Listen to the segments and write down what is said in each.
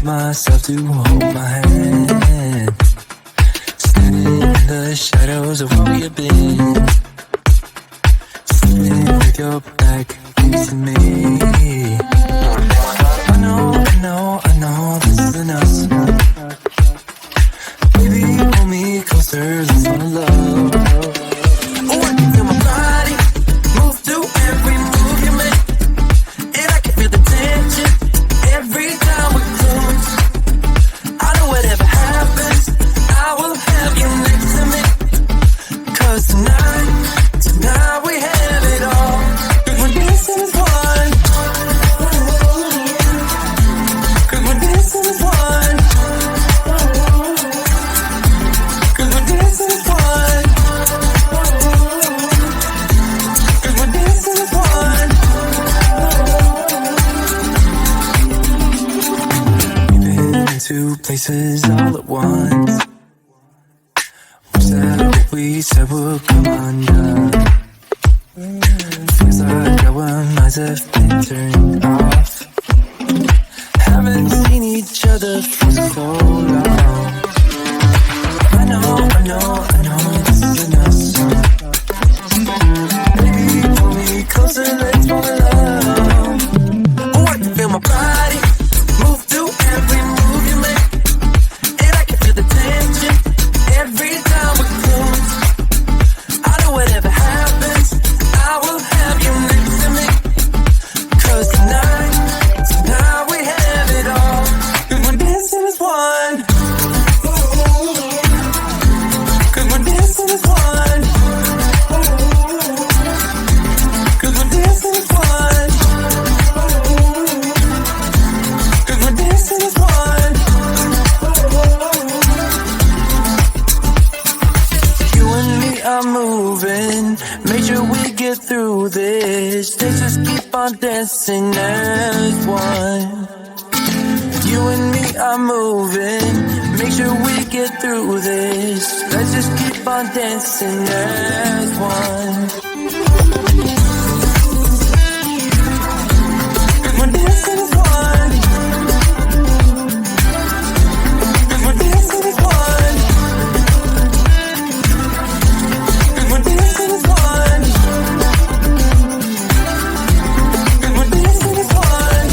myself to hold my hand. Standing in the shadows of where we've been. Sitting with your back facing me. I know this isn't us. Baby, pull me closer, let's fall in love. Oh, I can feel my body move to every move you make. And I can feel the tension every time we close. I know whatever happens, I will have you next to me. 'Cause tonight we have it all. 'Cause we're dancing as one. 'Cause we're dancing as one. 'Cause we're dancing as one. 'Cause we're dancing as one. We've been in two places all at once. Wish that what we said would come undone. Feels like our minds have been turned off. Haven't seen each other for so long. I know this isn't us. Baby, pull me closer, let's fall in love. Oh, I can feel my body move to every move you make. And I can feel the tension every time we close. I know whatever happens, I will have you next to me. 'Cause tonight we have it all. 'Cause we're dancing as one. 'Cause we're dancing as one. 'Cause we're dancing as one. 'Cause we're dancing as one. You and me are moving, make sure we get through this. Let's just keep on dancing as one. You and me are moving, make sure we get through this. Let's just keep on dancing as one. 'Cause we're dancing as one. 'Cause we're dancing as one. 'Cause we're dancing as one. 'Cause we're dancing as one.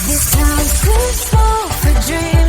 This time's too small for dreams.